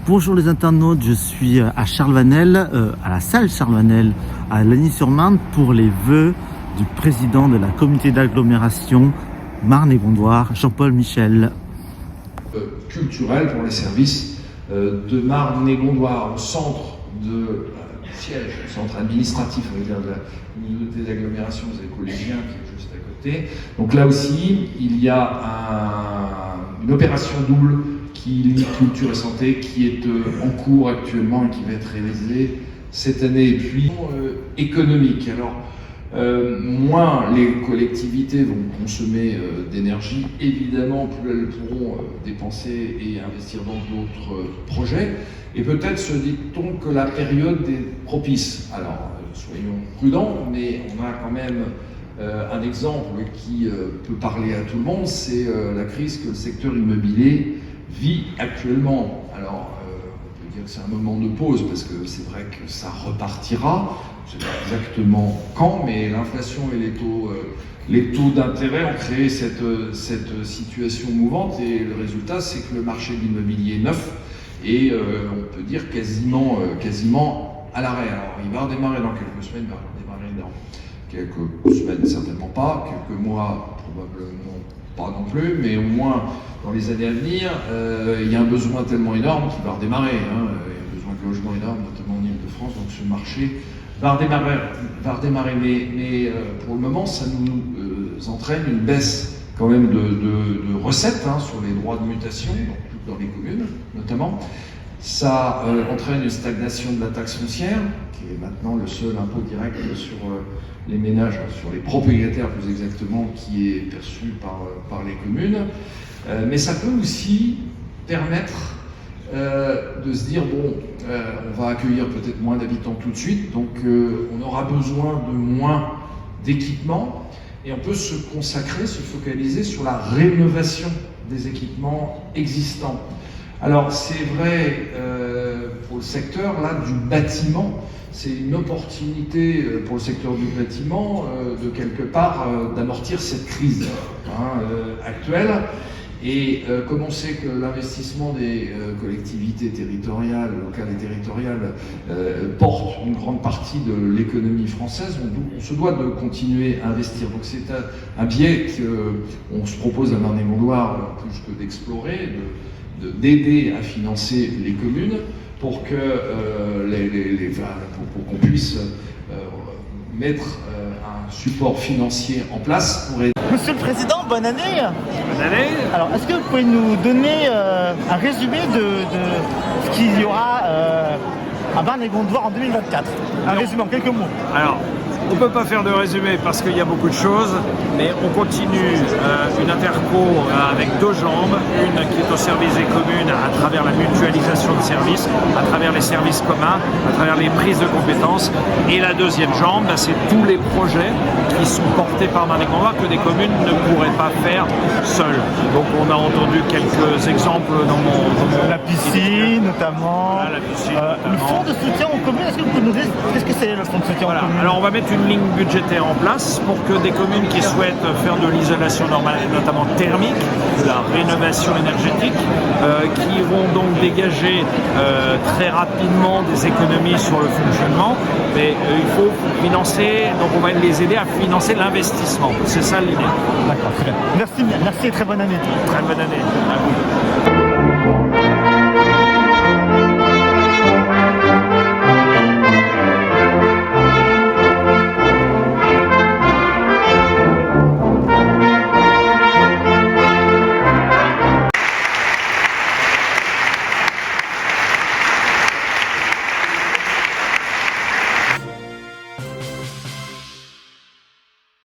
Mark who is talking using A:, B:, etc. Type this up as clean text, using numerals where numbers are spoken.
A: Bonjour les internautes, je suis à Charlevanel, à la salle Charlevanel, à Lagny-sur-Marne, pour les vœux du président de la communauté d'agglomération Marne-et-Gondoire, Jean-Paul Michel.
B: Culturel pour les services de Marne-et-Gondoire, au centre de siège, au centre administratif, on va dire, de la communauté d'agglomération des collégiens qui est juste à côté. Donc là aussi, il y a une opération double qui lie culture et santé, qui est en cours actuellement et qui va être réalisée cette année. Et puis, économique. Alors, moins les collectivités vont consommer d'énergie, évidemment, plus elles pourront dépenser et investir dans d'autres projets. Et peut-être se dit-on que la période est propice. Alors, soyons prudents, mais on a quand même un exemple qui peut parler à tout le monde, c'est la crise que le secteur immobilier vit actuellement. Alors, on peut dire que c'est un moment de pause, parce que c'est vrai que ça repartira. Je ne sais pas exactement quand, mais l'inflation et les taux d'intérêt ont créé cette situation mouvante, et le résultat, c'est que le marché de l'immobilier neuf est, on peut dire, quasiment à l'arrêt. Alors, il va redémarrer dans quelques semaines, il va redémarrer dans quelques semaines, certainement pas, quelques mois, probablement pas non plus, mais au moins dans les années à venir, il y a un besoin tellement énorme qu'il va redémarrer. Il y a un besoin de logement énorme, notamment en Ile-de-France, donc ce marché va redémarrer, mais pour le moment, ça nous entraîne une baisse quand même de recettes sur les droits de mutation, dans les communes notamment. Ça entraîne une stagnation de la taxe foncière, qui est maintenant le seul impôt direct sur les ménages, sur les propriétaires plus exactement, qui est perçu par les communes. Mais ça peut aussi permettre de se dire, bon, on va accueillir peut-être moins d'habitants tout de suite, donc on aura besoin de moins d'équipements, et on peut se consacrer, se focaliser sur la rénovation des équipements existants. Alors c'est vrai pour le secteur là du bâtiment, c'est une opportunité pour le secteur du bâtiment de quelque part d'amortir cette crise actuelle. Et comme on sait que l'investissement des collectivités territoriales, locales et territoriales, porte une grande partie de l'économie française, on se doit de continuer à investir. Donc c'est un biais qu'on se propose à Marne-et-Gondoire plus que d'explorer, d'aider à financer les communes pour que pour qu'on puisse mettre un support financier en place pour aider.
A: Monsieur le Président, bonne année.
C: Bonne année.
A: Alors, est-ce que vous pouvez nous donner un résumé de ce qu'il y aura à Marne-et-Gondoire en 2024 ? Un résumé en quelques mots.
C: Alors, on ne peut pas faire de résumé parce qu'il y a beaucoup de choses, mais on continue une interco avec deux jambes, une qui est au service des communes à travers la mutualisation de services, à travers les services communs, à travers les prises de compétences, et la deuxième jambe, c'est tous les projets qui sont portés par Marne-et-Gondoire que des communes ne pourraient pas faire seules. Donc on a entendu quelques exemples dans mon
A: la piscine notamment.
C: Voilà, la piscine,
A: le fonds de soutien aux communes, est-ce que vous pouvez nous dire qu'est-ce que c'est le fonds de soutien aux communes ?
C: Alors on va mettre une ligne budgétaire en place pour que des communes qui souhaitent faire de l'isolation normale, notamment thermique, de la rénovation énergétique, qui vont donc dégager très rapidement des économies sur le fonctionnement, mais il faut financer, donc on va les aider à financer l'investissement. C'est ça l'idée.
A: D'accord, très bien. Merci et très bonne année.
C: Très bonne année à vous.